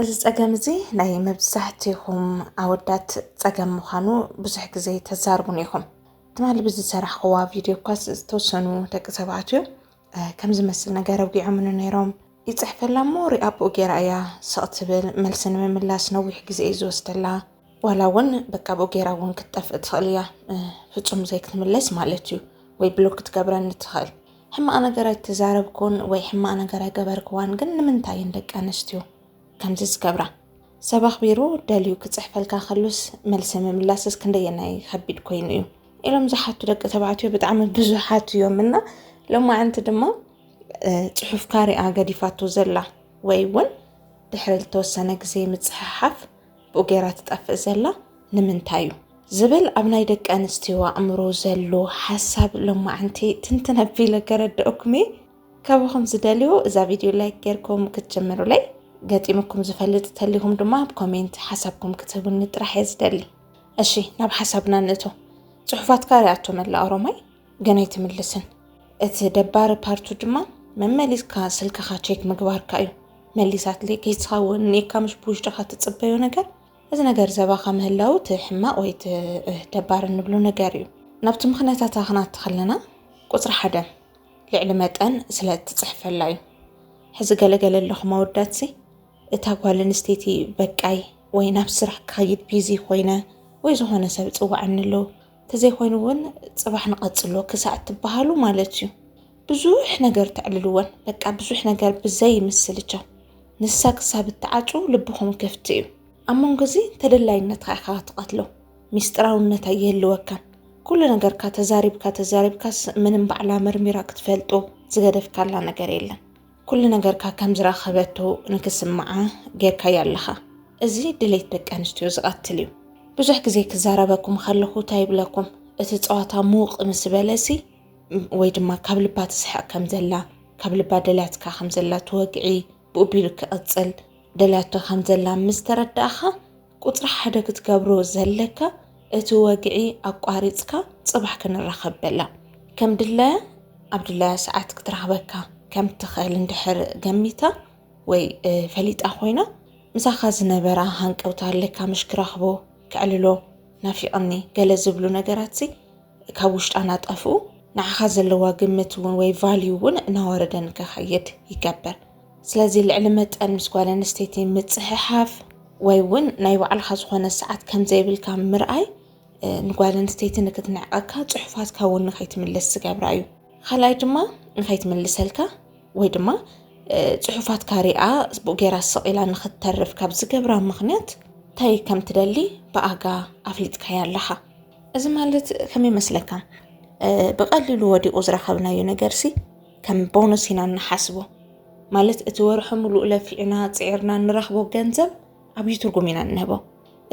እዚ ፀገም እዚ ናይ መብዛሕትኹም ኣወዳት ፀገም ምዃኑ ብዙሕ ግዜ ተዛርቡን ኢኹም ትማሊ ብዝሰራሕኽዋ ቪድዮ እኳ ዝተወሰኑ ደቂ ተባዕትዮ ከም ዝመስል ነገር ኣውጊዖም ነይሮም ይፅሕፈላ እሞ ሪኣ ብኡ ጌራ እያ ስቕ ትብል መልሲ ንምምላስ ነዊሕ ግዜ እዩ ዝወስደላ ዋላ እውን በቃ ብኡ ጌራ እውን ክትጠፍእ ትኽእል እያ ፍፁም ዘይክትምለስ ማለት እዩ ወይ ብሎክ ክትገብረኒ ትኽእል ሕማቕ ነገር ኣይተዛረብኩን ወይ ሕማቕ ነገር ኣይገበርክዋን ግን ንምንታይ ደቂ ኣንስትዮ ከምዚ ዝገብራ ሰብ ኣኽቢሩ ደልዩ ክፅሕፈልካ ከሉስ መልሲ ምምላስስ ክንደየናይ ከቢድ ኮይኑ እዩ ኢሎም ዝሓቱ ደቂ ተባዕትዮ ብጣዕሚ ብዙሓት እዮምና ሎማዓንቲ ድማ ፅሑፍካ ሪኣ ገዲፋቶ ዘላ ወይ እውን ድሕሪ ዝተወሰነ ግዜ ምፅሕሓፍ ብኡ ጌራ ትጠፍእ ዘላ ንምንታይ እዩ ዝብል ኣብ ናይ ደቂ ኣንስትዮ ኣእምሮ ዘሎ ሓሳብ ሎማዓንቲ ትንተነቢለ ገረድአኩም እየ ካብኹም ዝደልዩ እዛ ቪድዮ ላይክ ጌርኩም ክትጀምሩለይ ገጢምኩም ዝፈልጥ ተሊኹም ድማ ብኮሜንት ሓሳብኩም ክትህቡኒ ጥራሕ እየ ዝደሊ እሺ ናብ ሓሳብና ንእቶ ፅሑፋትካ ሪኣቶ መላእ ኦሮማይ ገና ኣይትምልስን እቲ ደባሪ ፓርቱ ድማ መመሊስካ ስልክኻ ቼክ ምግባርካ እዩ መሊሳትለይ ከይትኸውን ኒካ ምሽ ብውሽጥኻ ትፅበዮ ነገር እዚ ነገር ዘባኻ ምህላው ትሕማቕ ወይ ደባሪ እንብሎ ነገር እዩ ናብቲ ምኽንያታት ክንኣቱ ከለና ቁፅሪ 1 ልዕሊ መጠን ስለ እትፅሕፈላ እዩ ሕዚ ገለገለ ኣለኹም ኣወዳትሲ እታ ጓል ኣንስተይቲ በቃይ ወይ ናብ ስራሕ ክኸይድ ቢዚ ኮይነ ወይ ዝኾነ ሰብ ፅዋዕንሎ ተዘይኮይኑ እውን ፅባሕ ንቐፅሎ ክሳዕ ትበሃሉ ማለት እዩ ብዙሕ ነገር ተዕልልዎን በቃ ብዙሕ ነገር ብዘይ ይምስልቻ ንሳ ክሳብ እትዓጩ ልብኹም ክፍቲ እዩ ኣብ መንጎ እዚ ተደላይነት ኢኻ ትቐትሎ ሚስጥራውነት ኣየህልወካን ኩሉ ነገርካ ተዛሪብካስ ምንም ባዕላ መርሚራ ክትፈልጦ ዝገደፍካላ ነገር የለን ኩሉ ነገርካ ከም ዝረኸበቶ ንክስምዓ ጌርካ ያለኻ እዚ ድሌት ደቂ ኣንስትዮ ዝቐትል እዩ ብዙሕ ግዜ ክዛረበኩም ከለኹ እንታይ ይብለኩም እቲ ፀዋታ ሙቕ ምስ በለሲ ወይ ድማ ካብ ልባ ትስሕቕ ከም ዘላ ካብ ልባ ደልያትካ ከም ዘላ ትወግዒ ብኡ ቢሉ ክቕፅል ደልያቶ ከም ዘላ ምስ ተረዳእኻ ቁፅሪ 1 ክትገብሮ ዘለካ እቲ ወግዒ ኣቋሪፅካ ፅባሕ ክንራኸብ በላ ከም ድለያ ኣብ ድለያ ሰዓት ክትረኽበካ ከም ትኽእል እንድሕር ገሚታ ወይ ፈሊጣ ኮይና ምሳኻ ዝነበራ ሃንቀውታ ኣለካ ምሽ ክረኽቦ ክዕልሎ ናፊቕኒ ገለ ዝብሉ ነገራት ካብ ውሽጣ ናጠፍኡ ንዓኻ ዘለዋ ግምት እውን ወይ ቫልዩ እውን እናወረደ ንክኸይድ ይገብር ስለዚ ልዕሊ መጠን ምስ ጓል ኣንስተይቲ ምፅሕሓፍ ወይ እውን ናይ ባዕልኻ ዝኾነ ሰዓት ከም ዘይብልካ ምርኣይ ንጓል ኣንስተይቲ ንክትንዕቐካ ፅሑፋትካ እውን ንኸይትምለስ ዝገብራ እዩ ካልኣይ ድማ ንኸይትምልሰልካ ወይ ድማ ፅሑፋትካ ሪኣ ብኡ ጌራ ስቕ ኢላ ንኽተርፍ ካብ ዝገብራ ምኽንያት እንታይ ከም ትደሊ ብኣጋ ኣፍሊጥካያ ኣለኻ እዚ ማለት ከመይ ይመስለካ ብቐሊሉ ወዲቑ ዝረኸብናዮ ነገርሲ ከም ቦነስ ኢና ንሓስቦ ማለት እቲ ወርሒ ሙሉእ ለፊዕና ፅዒርና ንረኽቦ ገንዘብ ዓብዪ ትርጉም ኢና ንህቦ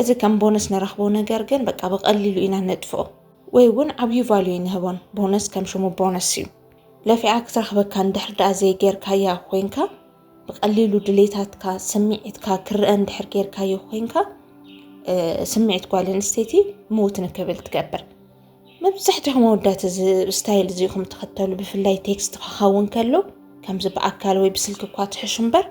እዚ ከም ቦነስ ንረኽቦ ነገር ግን በቃ ብቐሊሉ ኢና ነጥፍኦ ወይ እውን ዓብዪ ቫልዩ ንህቦን ቦነስ ከም ሽሙ ቦነስ እዩ ለፊዓ ክትረኽበካ እንድሕር ዳኣ ዘይጌርካያ ኮይንካ ብቐሊሉ ድሌታትካ ስምዒትካ ክርአ እንድሕር ጌርካዮ ኮይንካ ስምዒት ጓል ኣንስተይቲ ምዉት ንክብል ትገብር መብዛሕትኹም ኣወዳት እዚ ስታይል እዚ ኢኹም ትኽተሉ ብፍላይ ቴክስት ክኸውን ከሎ ከምዚ ብኣካል ወይ ብስልኪ እኳ ትሕሹ እምበር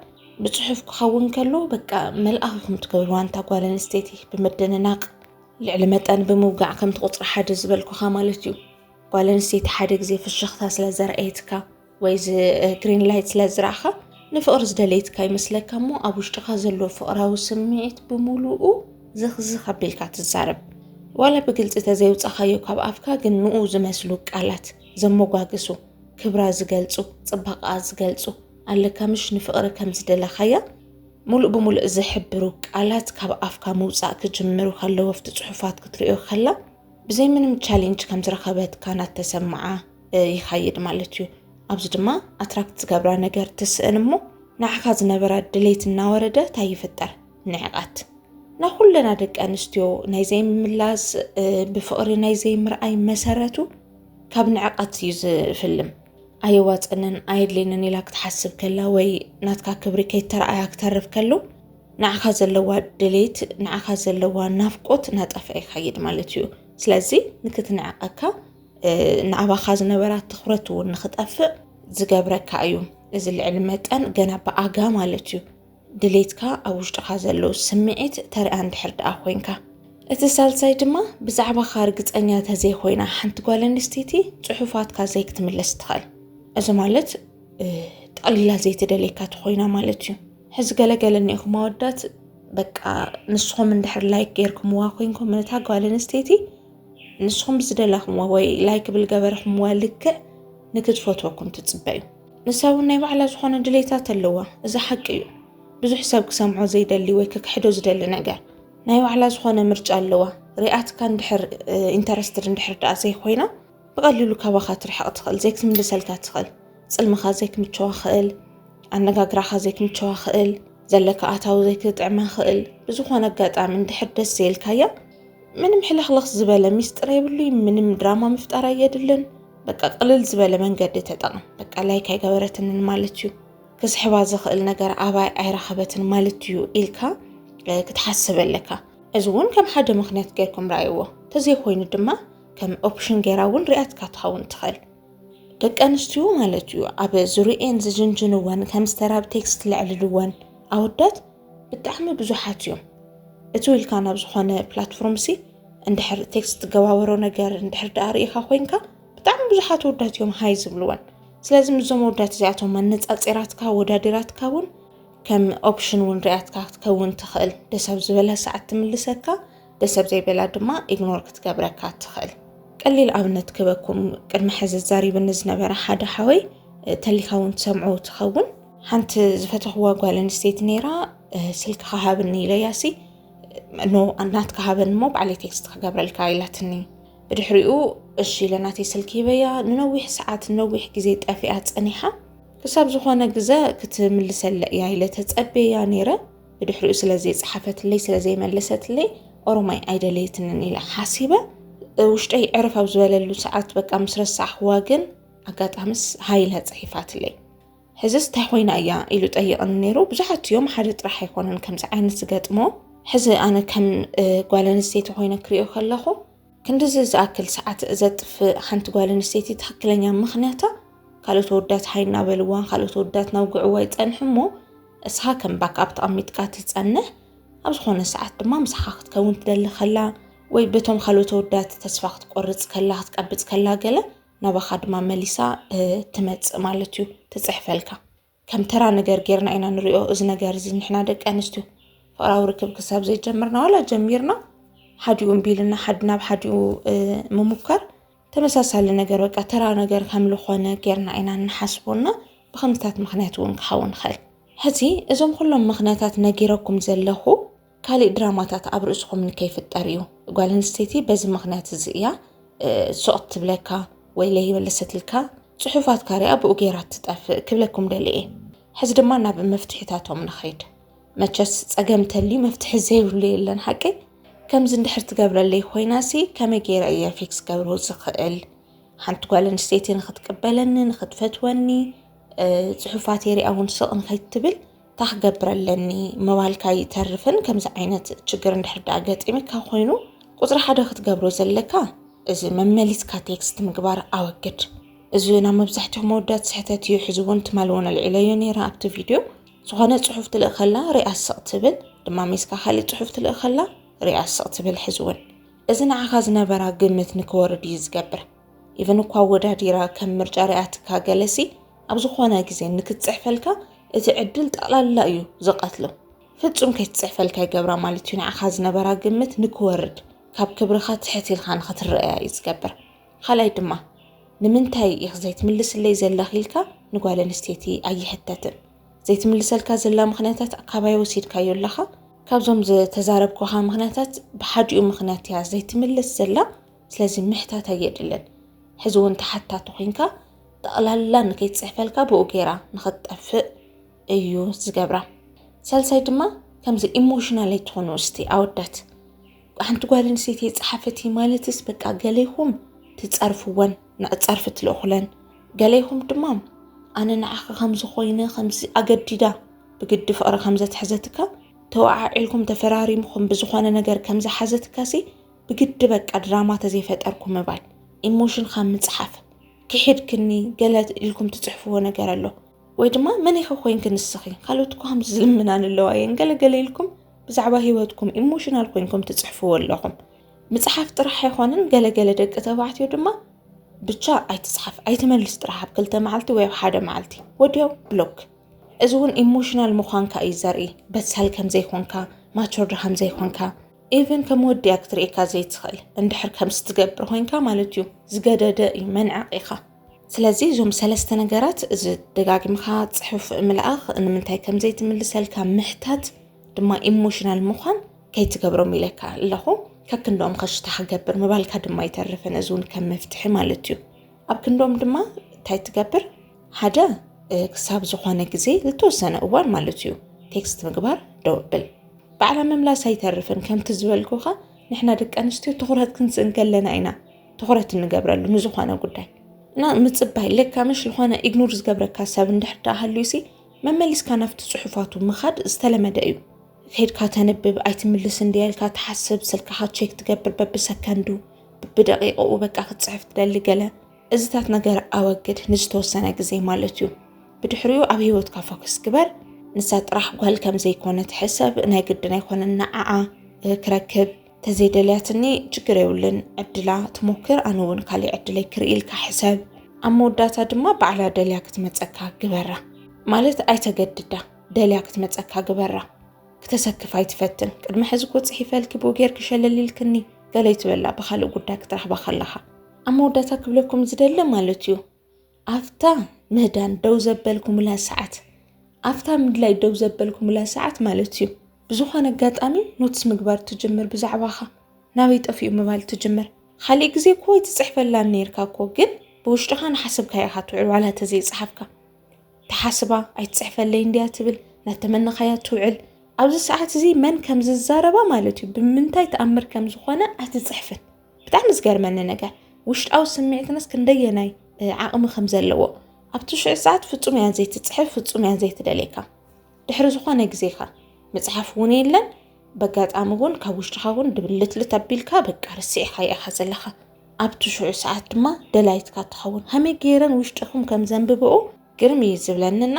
ብፅሑፍ ክኸውን ከሎ በቃ መልኣኽኩም ትገብርዋ እንታ ጓል ኣንስተይቲ ብምድንናቕ ልዕሊ መጠን ብምውጋዕ ከም ቁፅሪ 1 ዝበልኩኻ ማለት እዩ ጓል ኣንስተይቲ ሓደ ግዜ ፍሽኽታ ስለ ዘርአየትካ ወይ ግሪን ላይት ስለ ዝረኣኻ ንፍቕሪ ዝደለይትካ ይመስለካ እሞ ኣብ ውሽጥኻ ዘሎ ፍቕራዊ ስምዒት ብምሉኡ ዝኽዝኽ ኣቢልካ ትዛረብ ዋላ ብግልፂ ተዘይውፃኻዮ ካብ ኣፍካ ግን ንኡ ዝመስሉ ቃላት ዘመጓግሱ ክብራ ዝገልፁ ፅባቐኣ ዝገልፁ ኣለካ ምሽ ንፍቕሪ ከም ዝደለኻያ ሙሉእ ብምሉእ ዝሕብሩ ቃላት ካብ ኣፍካ ምውፃእ ክጅምሩ ከለዎ ኣብቲ ፅሑፋት ክትሪኦ ከላ ብዘይ ምንም ቻሌንጅ ከም ዝረኸበትካ ናተሰምዓ ይኸይድ ማለት እዩ ኣብዚ ድማ ኣትራክት ዝገብራ ነገር ትስእን እሞ ንዓኻ ዝነበራ ድሌት እናወረደ እንታይ ይፍጠር ንዕቐት ናኩለና ደቂ ኣንስትዮ ናይ ዘይምምላስ ብፍቕሪ ናይ ዘይምርኣይ መሰረቱ ካብ ንዕቐት እዩ ዝፍልም ኣይዋፅንን ኣየድልየንን ኢላ ክትሓስብ ከላ ወይ ናትካ ክብሪ ከይተረኣያ ክትተርፍ ከሎ ንዓኻ ዘለዋ ድሌት ንዓኻ ዘለዋ ናፍቆት ናጠፍአ ይኸይድ ማለት እዩ ስለዚ ንክትንዕቐካ ንኣባኻ ዝነበራ ትኹረት እውን ንኽጠፍእ ዝገብረካ እዩ እዚ ልዕሊ መጠን ገና ብኣጋ ማለት እዩ ድሌትካ ኣብ ውሽጥኻ ዘሎ ስምዒት ተርአ እንድሕር ደኣ ኮይንካ እቲ ሳልሳይ ድማ ብዛዕባኻ ርግፀኛ ተዘይኮይና ሓንቲ ጓል ኣንስተይቲ ፅሑፋትካ ዘይክትምለስ ትኽእል እዚ ማለት ጠቕሊላ ዘይትደልየካ ትኾይና ማለት እዩ ሕዚ ገለገለ እኒኢኹም ኣወዳት በቃ ንስኹም እንድሕር ላይክ ጌርኩምዋ ኮይንኩም ነታ ጓል ኣንስተይቲ ንስኹም ብዝደለኹምዋ ወይ ላይክ ብልገበርኹምዋ ልክዕ ንክትፈትወኩም ትፅበዩ ንሳ እውን ናይ ባዕላ ዝኾነ ድሌታት ኣለዋ እዚ ሓቂ እዩ ብዙሕ ሰብ ክሰምዖ ዘይደሊ ወይ ክክሕዶ ዝደሊ ነገር ናይ ባዕላ ዝኾነ ምርጫ ኣለዋ ሪኣትካ እንድሕር ኢንተረስትድ እንድሕር ደኣ ዘይኮይና ብቐሊሉ ካባኻ ትርሕቕ ትኽእል ዘይክትምልሰልካ ትኽእል ፅልምኻ ዘይክምችዋ ክእል ኣነጋግራኻ ዘይክምችዋ ክእል ዘለካ ኣታዊ ዘይክጥዕማ ክእል ብዝኾነ ኣጋጣሚ እንድሕር ደስ ዘይልካያ ምንም ሕልኽልኽ ዝበለ ሚስጥር የብሉ ምንም ድራማ ምፍጣር ኣየድልን በቃ ቅልል ዝበለ መንገዲ ተጠቕም በቃ ላይክ ኣይገበረትንን ማለት እዩ ክስሕባ ዝኽእል ነገር ኣባይ ኣይረኸበትን ማለት እዩ ኢልካ ክትሓስብ ኣለካ እዚ እውን ከም ሓደ ምክንያት ጌርኩም ረኣይዎ ተዘይኮይኑ ድማ ከም ኦፕሽን ጌራ እውን ሪኣትካ ትኸውን ትኽእል ደቂ ኣንስትዮ ማለት እዩ ኣብ ዙርየን ዝጅንጅንወን ከም ዝተራብ ቴክስት ልዕልልወን ኣወዳት ብጣዕሚ ብዙሓት እዮም እቲ ኢልካ ናብ ዝኾነ ፕላትፎርም ሲ እንድሕር ቴክስት ገባበሮ ነገር እንድሕር ደኣ ርኢኻ ኮይንካ ብጣዕሚ ብዙሓት ወዳት እዮም ሃይ ዝብልወን ስለዚ ምዞም ወዳት እዚኣቶም መነፃፂራትካ ወዳዲራትካ እውን ከም ኦፕሽን እውን ሪኣትካ ክትከውን ትኽእል ደሰብ ዝበላ ሰዓት ትምልሰካ ደሰብ ዘይበላ ድማ ኢግኖር ክትገብረካ ትኽእል ቀሊል ኣብነት ክበኩም ቅድሚ ሕዚ ዛሪብኒ ዝነበረ ሓደ ሓወይ ተሊኻ እውን ትሰምዑ ትኸውን ሓንቲ ዝፈተኽዋ ጓል ኣንስተይቲ ነይራ ስልኪ ሃብኒ ኢለያሲ ኖ ናትካ ሃበኒ ሞ ባዕለይ ቴክስት ክገብረልካ ኢላትኒ ብድሕሪኡ እሺ ለናተይ ስልኪ በያ ንነዊሕ ሰዓት ንነዊሕ ግዜ ጠፊኣ ፀኒሓ ክሳብ ዝኾነ ግዜ ክትምልሰለ እያ ኢለ ተፀበያ ነይረ ብድሕሪኡ ስለዘይ ፀሓፈትለይ ስለዘይ መለሰትለይ ኦሮማይ ኣይደለይትንን ኢለ ሓሲበ ውሽጠይ ዕረፍ ኣብ ዝበለሉ ሰዓት በቃ ምስ ረሳሕዋ ግን ኣጋጣምስ ሃይላ ፀሒፋትለይ ሕዝስ እንታይ ኮይና እያ ኢሉ ጠይቕኒ ነይሩ ብዙሓት እዮም ሓደ ጥራሕ ኣይኮነን ከምዚ ዓይነት ዝገጥሞ ሕዚ ኣነ ከም ጓል ኣንስተይቲ ኮይነ ክሪኦ ከለኹ ክንድዚ ዝኣክል ሰዓት ዘጥፍእ ሓንቲ ጓል ኣንስተይቲ ትክክለኛ ምክንያታ ካልኦት ወዳት ሃይና በልዋን ካልኦት ወዳት ናውግዕዋ ይፀንሑ እሞ እስኻ ከም ባክኣፕ ተቐሚጥካ ትፀንሕ ኣብ ዝኾነ ሰዓት ድማ ምሳኻ ክትከውን ትደሊ ከላ ወይ በቶም ካልኦት ወዳት ተስፋ ክትቆርፅ ከላ ክትቀብፅ ከላ ገለ ናባኻ ድማ መሊሳ ትመፅእ ማለት እዩ ትፅሕፈልካ ከም ተራ ነገር ጌርና ኢና ንሪኦ እዚ ነገር እዚ ንሕና ደቂ ኣንስትዮ ፍቅራዊ ርክብ ክሳብ ዘይጀመርና ዋላ ጀሚርና ሓዲኡ እምቢልና ሓዲ ናብ ሓዲኡ ምሙከር ተመሳሳሊ ነገር በቃ ተራ ነገር ከም ዝኾነ ጌርና ኢና ንሓስቦና ብከምታት ምክንያት እውን ክኸውን ይኽእል ሕዚ እዞም ኩሎም ምክንያታት ነጊረኩም ዘለኹ ካልእ ድራማታት ኣብ ርእስኩም ንከይፍጠር እዩ ጓል ኣንስተይቲ በዚ ምክንያት እዚ እያ ሱቕ ትብለካ ወይ ለይ መለሰትልካ ፅሑፋትካ ሪኣ ብኡ ጌራ ትጠፍእ ክብለኩም ደልየ ሕዚ ድማ ናብ መፍትሒታቶም ንኸይድ መቸስ ፀገም ተልዩ መፍትሒ ዘይብሉ የለን ሓቂ ከምዚ እንድሕር ትገብረለይ ኮይናሲ ከመይ ጌረ እየ ፊክስ ገብሮ ዝኽእል ሓንቲ ጓል ኣንስተይቲ ንኽትቅበለኒ ንኽትፈትወኒ ፅሑፋት የሪኣ እውን ስቕ ንከይትብል ታክገብረለኒ መባልካ ይተርፍን ከምዚ ዓይነት ችግር እንድሕር ደኣ ገጢምካ ኮይኑ ቁፅሪ ሓደ ክትገብሮ ዘለካ እዚ መመሊስካ ቴክስት ምግባር ኣወግድ እዚ ናብ መብዛሕትኦም መወዳት ስሕተት እዩ ሕዚ እውን ትማልውን ኣልዒለዮ ነይራ ኣብቲ ቪድዮ ዝኾነ ፅሑፍ ትልእ ከላ ሪኣ ስቕ ትብል ድማ ሜስካ ካልእ ፅሑፍ ትልእ ከላ ሪኣ ስቕ ትብል ሕዚ እውን እዚ ንዓኻ ዝነበራ ግምት ንክወርድ እዩ ዝገብር ኢቨን እኳ ወዳዲራ ከም ምርጫ ሪኣትካ ገለሲ ኣብ ዝኾነ ግዜ ንክትፅሕፈልካ እቲ ዕድል ጠቕላላ እዩ ዝቐትሎ ፍጹም ከይትፅሕፈልካ ይገብራ ማለት እዩ ንዓኻ ዝነበራ ግምት ንክወርድ ካብ ክብርኻ ትሕት ኢልካ ንኽትረአያ እዩ ዝገብር ካልኣይ ድማ ንምንታይ ኢኽ ዘይትምልስለይ ዘለኽ ኢልካ ንጓል ኣንስተይቲ ኣይሕተትን ዘይትምልሰልካ ዘላ ምክንያታት ኣካባቢ ወሲድካዮ ኣለኻ ካብዞም ዝተዛረብኩኻ ምክንያታት ብሓዲኡ ምክንያት እያ ዘይትምልስ ዘላ ስለዚ ምሕታት ኣየድልን ሕዚ እውን ተሓታቲ ኮይንካ ጠቕላላ ንከይትፅሕፈልካ ብኡ ጌራ ንኽትጠፍእ እዩ ዝገብራ ሳልሳይ ድማ ከምዚ ኢሞሽናል ኣይትኾኑ እስቲ ኣወዳት ሓንቲ ጓል ኣንስተይቲ ፀሓፈቲ ማለትስ በቃ ገለይኹም ትፀርፍወን ንፀርፊ ትልእኹለን ገለይኹም ድማ ኣነ ንዓኻ ከምዚ ኮይነ ከምዚ ኣገዲዳ ብግዲ ፍቅሪ ከምዘትሕዘትካ ተወዓዒልኩም ተፈራሪምኩም ብዝኾነ ነገር ከምዝሓዘትካሲ ብግዲ በቃ ድራማ ተዘይፈጠርኩም ምባል ኢሞሽንካ ምፅሓፍ ክሒድክኒ ገለ ኢልኩም ትፅሕፍዎ ነገር ኣሎ ويدما من يخوين كنسخي خلوتكم زلمنا اللواين قال لكم بزعبا هيوتكم ايموشنال كوينكم تصحفوا لكم مصحف طرح يخونن قال دق تبعتيو دما بتشا اي تصحف اي تملس طرح بكلته معلتي ويا حدا معلتي وديو بلوك ازون ايموشنال مخانكا اي زري بس هل كم زي خونكا ما تشرد هم زي خونكا ايفن كمودي اكتر ايكا زي تخل اندحر كم ستقبر خوينكا مالتيو زقدد منع ايخا سلازي زوم سلسته نغرات از دغاغمخا صحف ملأخ ان منتاي كم زي تملسلكا محتات دما ايموشنال مخان كيتقبرو ميلكا لهو ككندوم خش تحقبر مبالكا دما يترفن ازون كم مفتح مالتيو اب كندوم دما تاي تقبر حدا كساب زخونه غزي لتوسنه اوان مالتيو تكست مغبار دوبل بعلا مملاس يترفن كم تزبلكوخا نحنا دق انستيو تخرت كنسن كلنا عينا تخرت نغبرلو نزخونه غداي نا متصباي لك مش لخونه اغنور زغبركا ساب اندحدا هليسي مملس كانفت صحفاتو مخاد استلمده ايو هيدكا تنبب ايتملس انديالكا تحسب سلكها تشيك تقبر بسكندو بدقيقه وبقى كتصحف تدلي قله ازታት ነገር አወግድ ንዝተወሰነ ጊዜ ማለትዩ ብድሕሪኡ ኣብ ህይወትካ ፎከስ ግበር ንሳ ጥራሕ ጓል ከም ዘይኮነ ትሕሰብ ናይ ግድና ይኮነና አዓ ክረክብ ተዘይደልያትኒ ችግር የውልን ዕድላ ትሞክር ኣነውን ካሊ ዕድለይ ክርኢልካ ሕሰብ ኣመወዳታ ድማ ባዕላ ደልያ ክትመፀካ ግበራ ማለት ኣይተገድዳ ደልያ ክትመፀካ ግበራ ክትሰክፍ ኣይትፈትን ቅድሚ ሕዚ ኩጽሕ ይፈልክ ቦጌር ክሸለልልክኒ ገለ ይትበላ በኻልእ ጉዳይ ክትራሕባ ከለኻ ኣመወዳታ ክብለኩም ዝደለ ማለትዩ ኣፍታ ምህዳን ደው ዘበልኩም ላ ሰዓት ኣፍታ ምድላይ ደው ዘበልኩም ላ ሰዓት ማለትዩ ብዙኾነ አጋጣሚ ኖትስ ምግባር ትጅምር ብዛዕባኻ ናበይ ጠፊኡ ምባል ትጅምር خلي ግዜ ኮይ ትጽሕፈላ ነርካ ኮ ግን በውሽጥኻ ንሓስብካ ኢኻ ትውዕል ዋላ ተዘይ ጽሕፍካ ተሓስባ ኣይትጽሕፈለይ እንዲያ ትብል ናተመነኻያ ትውዕል ኣብዚ ሰዓት እዚ መን ከም ዝዛረባ ማለትዩ ብምንታይ ተኣምር ከም ዝኾነ ኣትጽሕፍን ብጣዕሚ ዝገርመኒ ነገር ውሽጣዊ ስምዒትነስ ክንደየናይ ዓቕሚ ከም ዘለዎ ኣብቲ ሽዑ ሰዓት ፍጹም ያን ዘይ ትጽሕፍ ፍጹም ያን ዘይ ትደልየካ ድሕሪ ዝኾነ ግዜኻ መጽሐፍ ውን የለን በጋጣሚ ውን ካብ ውሽጥኻ ውን ድብልትልት ኣቢልካ በቃ ርሲዕኻ ኢኻ ዘለኻ ኣብቲ ሽዑ ሰዓት ድማ ደላይትካ ትኸውን ሃመይ ገይረን ውሽጥኹም ከም ዘንብብኡ ግርሚ ዝብለንና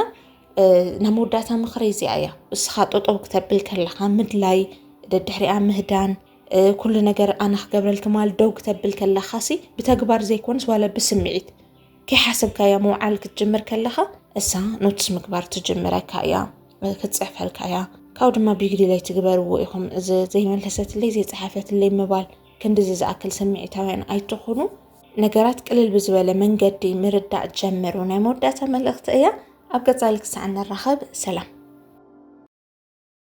ናመወዳታ ምኽሪ እዚኣ እያ እስኻ ጠጠው ክትብል ከለኻ ምድላይ ድሕሪኣ ምህዳን ኩሉ ነገር ኣና ክገብረልክ ማል ደው ክትብል ከለኻሲ ብተግባር ዘይኮንስ ዋላ ብስምዒት ከይሓስብካ ያ መውዓል ክትጅምር ከለኻ እሳ ኖትስ ምግባር ትጅምረካ እያ ክትጽሕፈልካ እያ ካው ድማ ቢግዲላይ ትግበርዎ ኢኹም ዘይመለሰትለይ ዘይጽሓፈትለይ ምባል ክንድዚ ዝኣክል ስምዒታውያን ኣይትኾኑ ነገራት ቅልል ብዝበለ መንገዲ ምርዳእ ጀምሩ ናይ መወዳእታ መልእኽቲ እያ ኣብ ገጻሊ ክሳዕ ንራኸብ ሰላም